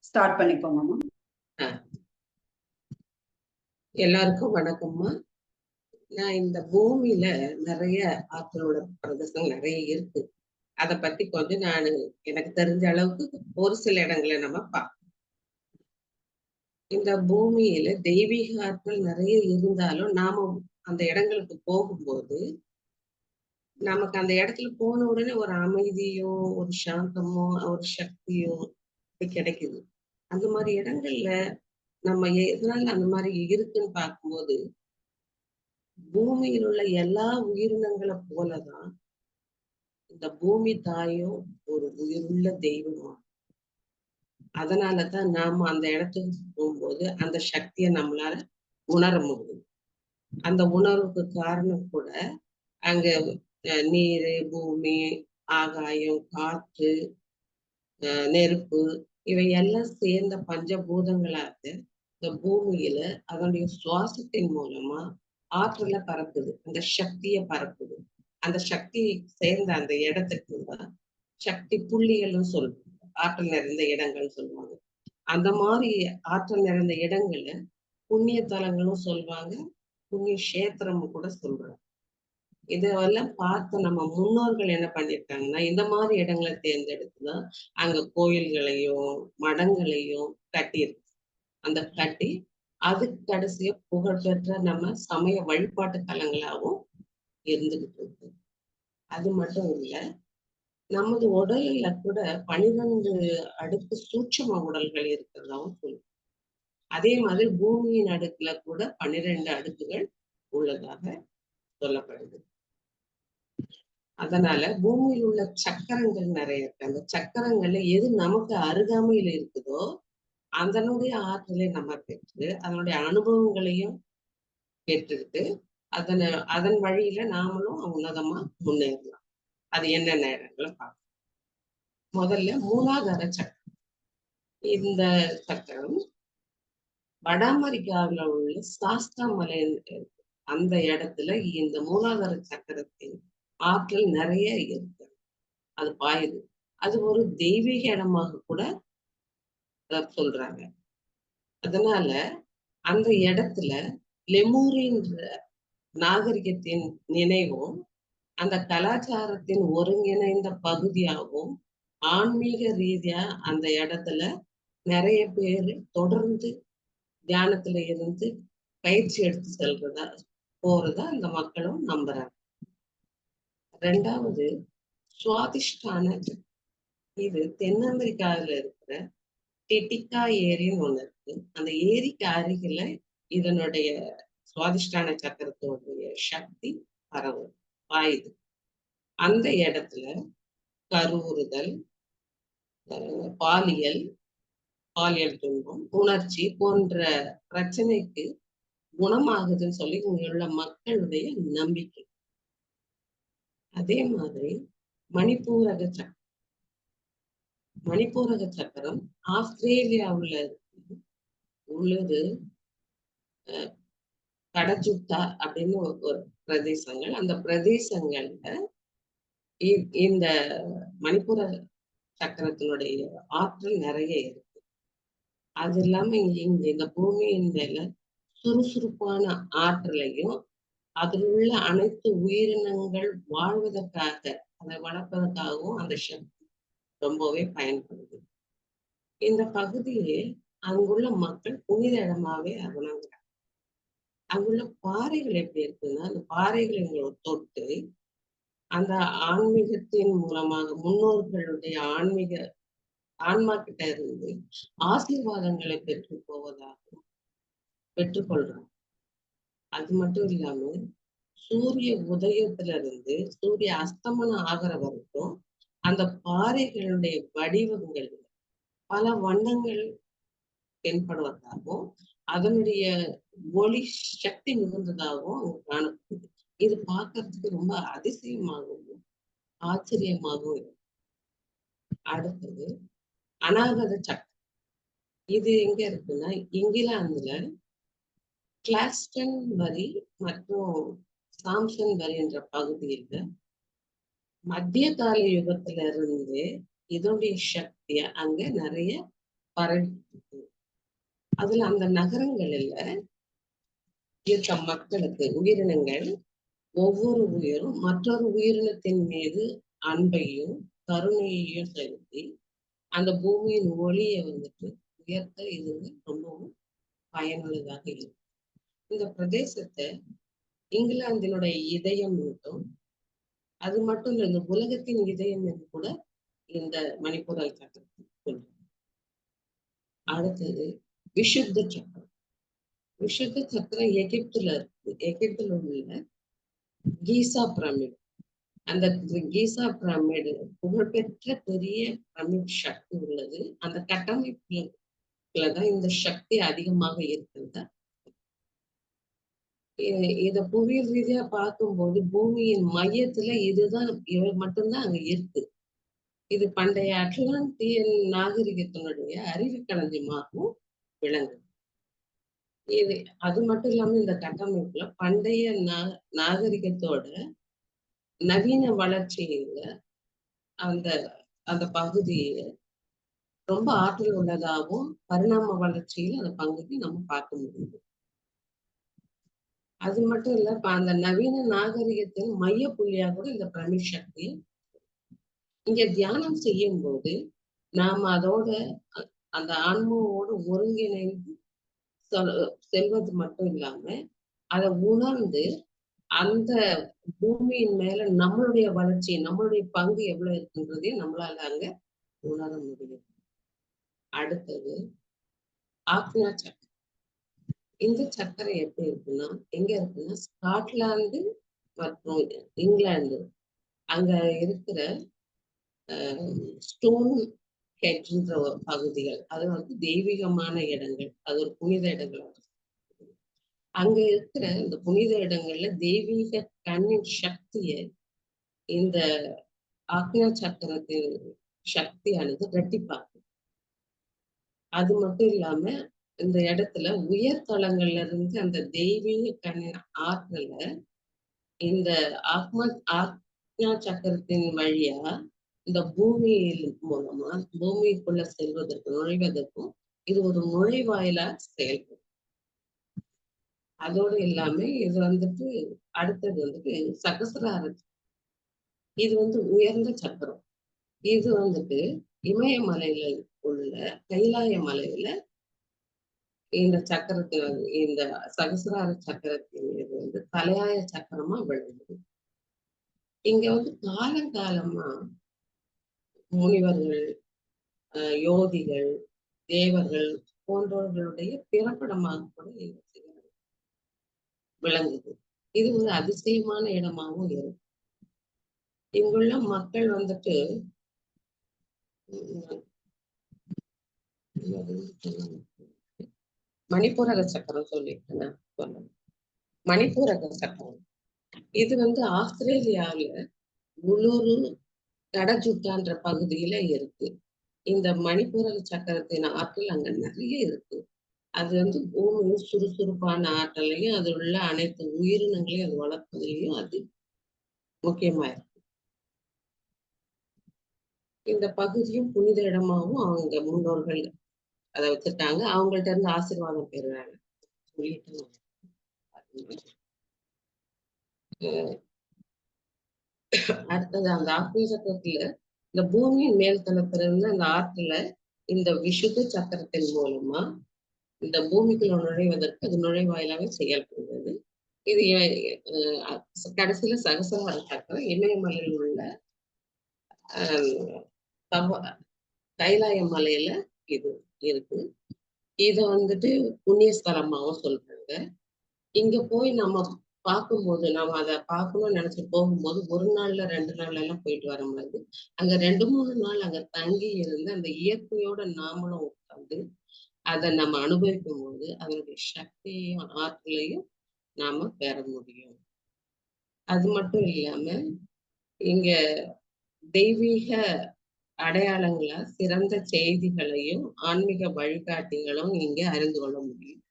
Start பண்ணிக்கோங்க. எல்லாருக்கும் வணக்கம்மா. நான் இந்த பூமியில நிறைய ஆற்றலோட பிரதேசங்கள் நிறைய இருக்கு. அதை பத்தி கொஞ்சம் நான் எனக்கு தெரிஞ்ச அளவுக்கு ஒரு சில இடங்களை நம்ம பார்ப்போம். இந்த பூமியில தெய்வீக ஆற்றல் நிறைய இருந்தாலும் நாம அந்த இடங்களுக்கு போகும்போது நமக்கு அந்த இடத்துல போன உடனே ஒரு அமைதியோ ஒரு சாந்தமோ ஒரு சக்தியோ கிடைக்குது. அந்த மாதிரி இடங்கள்ல நம்ம எதனால அந்த மாதிரி இருக்குன்னு பார்க்கும்போது பூமியில் உள்ள எல்லா உயிரினங்களை போலதான் இந்த பூமி தாயும் ஒரு உயிருள்ள தெய்வமா. அதனாலதான் நாம அந்த இடத்துக்கு போகும்போது அந்த சக்தியை நம்மளால உணர முடியும். அந்த உணர்வுக்கு காரணம் கூட அங்க நீர், பூமி, ஆகாயம், காற்று, நெருப்பு இவை எல்லாம் சேர்ந்த பஞ்சபூதங்களாக இந்த பூமியில அதனுடைய சுவாசத்தின் மூலமா ஆற்றலை பரப்புது, அந்த சக்தியை பரப்புது. அந்த சக்தி சேர்ந்த அந்த இடத்துக்கு தான் சக்தி புள்ளிகள்னு சொல்லுவாங்க, ஆற்றல் நிறைந்த இடங்கள் சொல்லுவாங்க. அந்த மாதிரி ஆற்றல் நிறைந்த இடங்கள்ல புண்ணிய தலங்களும் சொல்லுவாங்க, புண்ணிய கஷேத்திரமும் கூட சொல்றாங்க. இதெல்லாம் பார்த்து நம்ம முன்னோர்கள் என்ன பண்ணிருக்காங்கன்னா இந்த மாதிரி இடங்களை தேர்ந்தெடுத்துதான் அங்க கோயில்களையும் மடங்களையும் கட்டியிருக்கு. அந்த கட்டி அதுக்கு கடைசியா புகழ்பெற்ற நம்ம சமய வழிபாட்டு தலங்களாகவும் இருந்துகிட்டு இருக்கு. அது மட்டும் இல்ல, நமது உடல்ல கூட 12 அடுக்கு சூட்சும உடல்கள் இருக்கிறதாவும் சொல்லுவோம். அதே மாதிரி பூமியின் அடுக்குல கூட 12 அடுக்குகள் உள்ளதாக சொல்லப்படுது. அதனால பூமியில் உள்ள சக்கரங்கள் நிறைய இருக்கு. அந்த சக்கரங்கள்ல எது நமக்கு அருகாமையில் இருக்குதோ அதனுடைய ஆற்றலை நம்ம பெற்று அதனுடைய அனுபவங்களையும் பெற்றுக்கிட்டு அதன் வழியில நாமளும் உன்னதமா முன்னேறலாம். அது என்னென்ன இடங்களை பார்க்கணும். முதல்ல மூலாதார சக்கரம். இந்த சக்கரம் வட அமெரிக்காவில உள்ள சாஸ்தா மலை அந்த இடத்துல இந்த மூலாதார சக்கரத்தின் ஆற்றல் நிறைய இருக்கு. அது பாயுது. அது ஒரு தெய்வீக இடமாக கூட சொல்றாங்க. அதனால அந்த இடத்துல லெமூரின்ற நாகரிகத்தின் நினைவும் அந்த கலாச்சாரத்தின் ஒருங்கிணைந்த பகுதியாகவும் ஆன்மீக ரீதியா அந்த இடத்துல நிறைய பேர் தொடர்ந்து தியானத்துல இருந்து பயிற்சி எடுத்து போறதா அந்த மக்களும் நம்புறாங்க. ரெண்டாவது சுவாதிஷ்டான, இது தென் அமெரிக்காவில இருக்கிற டிட்டிகா ஏரின்னு ஒண்ணு இருக்கு. அந்த ஏரிக்கு அருகில இதனுடைய சுவாதிஷ்டான சக்கரத்தோடைய சக்தி பாயுது. அந்த இடத்துல கருவுறுதல், பாலியல் துன்பம், உணர்ச்சி போன்ற பிரச்சனைக்கு குணமாகுதுன்னு சொல்லி இங்க உள்ள மக்களுடைய நம்பிக்கை. அதே மாதிரி மணிப்பூரக சக்கரம் ஆஸ்திரேலியாவுல உள்ளது. கடஜுட்டா அப்படின்னு ஒரு பிரதேசங்கள், அந்த பிரதேசங்கள்ல இந்த மணிப்பூர சக்கரத்தினுடைய ஆற்றல் நிறைய இருக்கு. அது இல்லாம இங்க இந்த பூமியின் மேல சுறுசுறுப்பான ஆற்றலையும் அதில் உள்ள அனைத்து உயிரினங்கள் வாழ்வதற்காக அதை வளர்ப்பதற்காகவும் அந்த சக்தி ரொம்பவே பயன்படுது. இந்த பகுதியே அங்குள்ள மக்கள் புனித இடமாவே வணங்குறாங்க. அங்குள்ள பாறைகள் எப்படி இருக்குன்னா, அந்த பாறைகளை தொட்டு அந்த ஆன்மீகத்தின் மூலமாக முன்னோர்களுடைய ஆன்மா கிட்ட இருந்து ஆசீர்வாதங்களை பெற்றுக்கொள்றோம். அது மட்டும் இல்லாம சூரிய உதயத்துல இருந்து சூரிய அஸ்தமனம் ஆகிற வரைக்கும் அந்த பாறைகளுடைய வடிவங்கள் பல வண்ணங்கள் தென்படுவதாகவும் அதனுடைய ஒளி சக்தி மிகுந்ததாகவும் அங்க காணப்படுது. இது பார்க்கறதுக்கு ரொம்ப அதிசயமாகவும் ஆச்சரியமாகவும் இருக்கும். அடுத்தது அநாகத சக்கரம். இது எங்க இருக்குன்னா இங்கிலாந்துல கிளாஸ்டன் வரி மற்றும் சாம்சன் வரி என்ற பகுதியில மத்திய கால யுகத்துல இருந்து இதனுடைய சக்திய அங்க நிறைய பரவி அதுல அந்த நகரங்களில் இருக்க மக்களுக்கு உயிரினங்கள் ஒவ்வொரு உயிரும் மற்றொரு உயிரினத்தின் மீது அன்பையும் கருணையையும் செலுத்தி அந்த பூமியின் ஒளியை வந்துட்டு உயர்த்த இது ரொம்பவும் பயனுள்ளதாக இருக்கும். இந்த பிரதேசத்தை இங்கிலாந்தினுடைய இதயம் மட்டும் அது மட்டும் இல்லை, இந்த உலகத்தின் இதயம் என்று கூட இந்த மணிப்பூரல் சக்கரத்தை சொல்றோம். அடுத்தது விஷுத்த சக்கரம். விஷுத்த சக்கரம் எகிப்துல இருக்கு. எகிப்துல உள்ள கீசா பிரமிட். அந்த கீசா பிரமிடு புகழ்பெற்ற பெரிய பிரமிட் சக்தி உள்ளது. அந்த கட்டமைப்புலதான் இந்த சக்தி அதிகமாக இருக்கிறது. இத புவியியல் ரீதியா பார்க்கும்போது பூமியின் மையத்துல இதுதான் மட்டும்தான் அங்க இருக்கு. இது பண்டைய அட்லாண்டியன் நாகரிகத்தினுடைய அறிவு களஞ்சியமாகவும் விளங்குது. இது அது மட்டும் இல்லாம இந்த கட்டமைப்புல பண்டைய நாகரிகத்தோட நவீன வளர்ச்சியில அந்த அந்த பகுதியை ரொம்ப ஆற்றல் உள்ளதாகவும் பரிணாம வளர்ச்சியில அந்த பகுதி நம்ம பார்க்க முடியுது. அது மட்டும் இல்ல, அந்த நவீன நாகரிகத்தின் மைய புள்ளியா கூட இந்த பிரமிட் சக்தி இங்க தியானம் செய்யும் போது நாம அதோட அந்த ஆன்மாவோடு ஒருங்கிணைந்து செல்வது மட்டும் இல்லாம அதை உணர்ந்து அந்த பூமியின் மேல நம்மளுடைய வளர்ச்சி, நம்மளுடைய பங்கு எவ்வளவு இருக்குன்றதையும் நம்மளால அங்க உணர முடியும். அடுத்தது ஆக்ஞா சக்கரம். இந்த சக்கரம் எப்படி இருக்குன்னா எங்க இருக்குன்னா ஸ்காட்லாந்து மற்றும் இங்கிலாந்து அங்க இருக்கிற ஸ்டோன் ஹெட்ன்ற ஒரு பகுதிகள், அது வந்து தெய்வீகமான இடங்கள், அது ஒரு புனித இடங்கள். அங்க இருக்கிற இந்த புனித இடங்கள்ல தெய்வீக கண்ணின் சக்தியை இந்த ஆக்ஞா சக்கரத்தின் சக்தியானது ரெட்டிப்பாக்கும். அது மட்டும் இல்லாம இந்த இடத்துல உயர்தளங்கள்ல இருந்து அந்த தெய்வீக கண்ணின் ஆற்றல இந்த ஆக்ஞா சக்கரத்தின் வழியா இந்த பூமியின் மூலமா பூமிக்குள்ள செல்வதற்கு நுழைவதற்கும் இது ஒரு நுழைவாயிலா செயல்படும். அதோடு இல்லாம இது வந்துட்டு அடுத்தது வந்துட்டு சகசிரார. இது வந்து உயர்ந்த சக்கரம். இது வந்துட்டு இமயமலையில உள்ள கைலாய மலையில இந்த சக்கரத்தின் இந்த சகசிரார சக்கரத்தின் இது வந்து தலையாய சக்கரமா விளங்குது. இங்க வந்து காலங்காலமா முனிவர்கள், யோகிகள், தேவர்கள் போன்றவர்களுடைய பிறப்பிடமாக கூட விளங்குது. இது ஒரு அதிசயமான இடமாகவும் இருக்கு. இங்குள்ள மக்கள் வந்துட்டு மணிப்பூரக சக்கரம் சொல்லிட்டு மணிப்பூரக சக்கரம் இது வந்து ஆஸ்திரேலியாவில உளுரு கடஜுட்டான்ற பகுதியில இருக்கு. இந்த மணிப்பூரக சக்கரத்தின் ஆற்றல் அங்க நிறைய இருக்கு. அது வந்து பூமியின் சுறுசுறுப்பான ஆற்றலையும் அது உள்ள அனைத்து உயிரினங்களையும் அது வளர்ப்பதிலையும் அது முக்கியமா இருக்கு. இந்த பகுதியும் புனித இடமாவும் அவங்க முன்னோர்கள் அதை வச்சிருக்காங்க. அவங்கள்ட்ட இருந்து ஆசீர்வாதம் பெறுறாங்க சொல்லிட்டு அடுத்தது அந்த ஆத்மீக சக்கரத்துல இந்த பூமியின் மேல் தளத்திலிருந்து அந்த ஆற்றுல இந்த விஷுத்த சக்கரத்தின் மூலமா இந்த பூமிக்குள்ள நுழைவதற்கு அது நுழைவாயிலாக செயல்படுகிறது. இது கடைசியில சகசிரார சக்கரம் இமயமலையில் உள்ள கைலாய மலையில இது இருக்கு. இத வந்துட்டு புண்ணிய ஸ்தலமாவும் சொல்றாங்க. இங்க போய் நம்ம பார்க்கும்போது நம்ம அதை பார்க்கணும்னு நினைச்சு போகும்போது ஒரு நாள்ல 2 நாள்ல எல்லாம் போயிட்டு வர முடியாது. அங்க 2-3 நாள் அங்க தங்கி இருந்து அந்த இயற்கையோட நாமளும் உட்காந்து அதை நம்ம அனுபவிக்கும் போது அதனுடைய சக்தியையும் ஆற்றலையும் நாம பெற முடியும். அது மட்டும் இல்லாம இங்க தெய்வீக அடையாளங்களா சிறந்த செய்திகளையும் ஆன்மீக வழிகாட்டிகளும் இங்க அறிந்து கொள்ள முடியும்.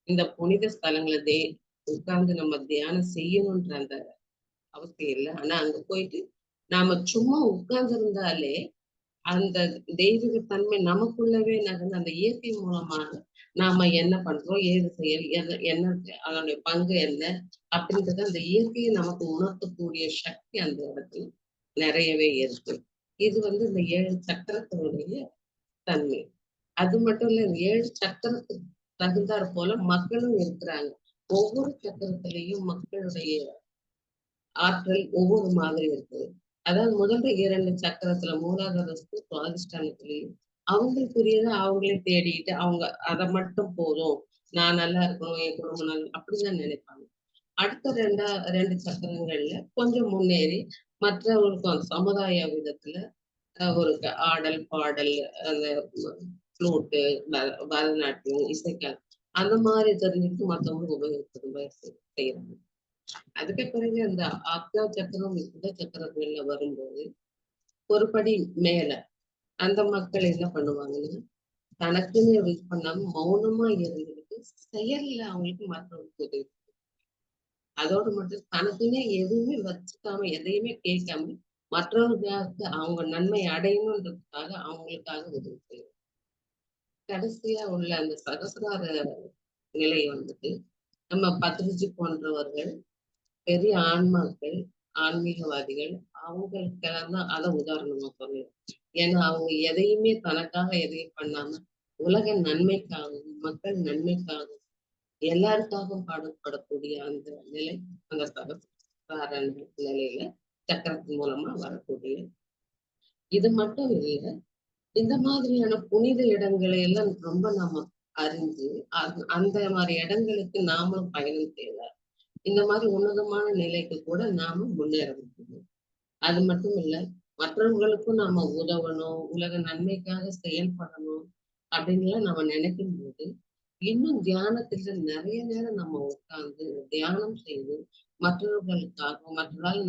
இந்த புனித ஸ்தலங்களை உட்கார்ந்து நம்ம தியானம் செய்யணும்ன்ற அந்த அவசியம் இல்லை. ஆனா அங்க போயிட்டு நாம சும்மா உட்கார்ந்து இருந்தாலே அந்த தெய்வீக தன்மை நமக்குள்ளவே நகர்ந்து அந்த இயற்கை மூலமாக நாம என்ன பண்றோம், ஏது செயல், என்ன அதனுடைய பங்கு என்ன அப்படின்றது அந்த இயற்கையை நமக்கு உணர்த்தக்கூடிய சக்தி அந்த இடத்துல நிறையவே இருக்கு. இது வந்து இந்த 7 சக்கரத்தினுடைய தன்மை. அது மட்டும் இல்ல, இந்த 7 சக்கரத்துக்கு தகுந்தாற் போல மக்களும் இருக்கிறாங்க. ஒவ்வொரு சக்கரத்திலையும் மக்களுடைய ஆற்றல் ஒவ்வொரு மாதிரி இருக்குது. அதாவது முதல்ல 2 சக்கரத்துல மூலாதாரத்துக்கும் சுவாதிஷ்டானத்திலையும் அவங்களுக்குரியதை அவங்களே தேடிட்டு அவங்க அதை மட்டும் போதும், நான் நல்லா இருக்கணும், என் குடும்பம் நல்லா அப்படிதான் நினைப்பாங்க. அடுத்த 2 சக்கரங்கள்ல கொஞ்சம் முன்னேறி மற்றவர்களுக்கும் சமுதாய விதத்துல ஒரு ஆடல் பாடல், அந்த ஃப்ளூட்டு, பரதநாட்டியம், இசைக்கல் அந்த மாதிரி தெரிஞ்சுட்டு மற்றவங்களுக்கு உபயோகிக்கிறது செய்யறாங்க. அதுக்கு பிறகு அந்த ஆக்ஞா சக்கரம் யுத்த சக்கரங்கள்ல வரும்போது ஒரு படி மேல அந்த மக்கள் என்ன பண்ணுவாங்கன்னா, தனக்குன்னு யூஸ் பண்ணாம மௌனமா இருந்துட்டு செயல்ல அவங்களுக்கு மற்றவங்களுக்கு உதவி. அதோடு மட்டும் தனக்குன்னே எதுவுமே வச்சுக்காம எதையுமே கேட்காம மற்றவர்களுக்கு அவங்க நன்மை அடையணுன்றதுக்காக அவங்களுக்காக உதவி செய்யும். கடைசியா உள்ள அந்த சகசிரார நிலை வந்துட்டு நம்ம பத்ரிஜி போன்றவர்கள் பெரிய ஆன்மாக்கள், ஆன்மீகவாதிகள் அவங்களுக்கெல்லாம் தான் அதை உதாரணமா சொல்லுவேன். ஏன்னா அவங்க எதையுமே தனக்காக எதையும் பண்ணாம உலக நன்மைக்காகவும் மக்கள் நன்மைக்காகவும் எல்லாருக்காகவும் பாடுபடக்கூடிய அந்த நிலை அந்த சகஸ்ரார நிலையில சக்கரத்தின் மூலமா வரக்கூடிய. இது மட்டும் இல்லை, இந்த மாதிரியான புனித இடங்களை எல்லாம் ரொம்ப நாம அறிஞ்சு அந்த மாதிரி இடங்களுக்கு நாமளும் பயணம் செய்யலாம். இந்த மாதிரி உன்னதமான நிலைக்கு கூட நாம முன்னேற முடியும். அது மட்டும் இல்ல, மற்றவர்களுக்கும் நாம உதவணும், உலக நன்மைக்காக செயல்படணும் அப்படின்லாம் நம்ம நினைக்கும் போது இன்னும் தியானத்துல நிறைய நேரம் நம்ம உட்கார்ந்து தியானம் செய்து மற்றவர்களுக்காக மற்றவர்களால்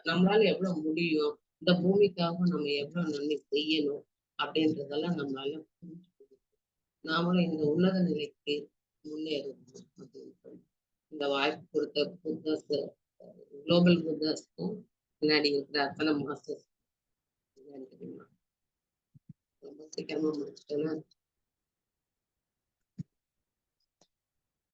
நம்மளால எவ்வளவு முடியும், இந்த பூமிக்காக நம்ம எவ்வளவு நன்மை செய்யணும் அப்படின்றதெல்லாம் நம்மளால புரிஞ்சுக்கணும். நாமளும் இந்த உன்னத நிலைக்கு முன்னேறணும் அப்படின்னு சொல்லி இந்த வாய்ப்பு கொடுத்த புத்தர்ஸ், குளோபல் புத்தர்ஸ்க்கும் பின்னாடி இருக்கிற அத்தனை மாஸ்டர்ஸ் ரொம்ப சீக்கிரமா முடிச்சுட்டேன்னா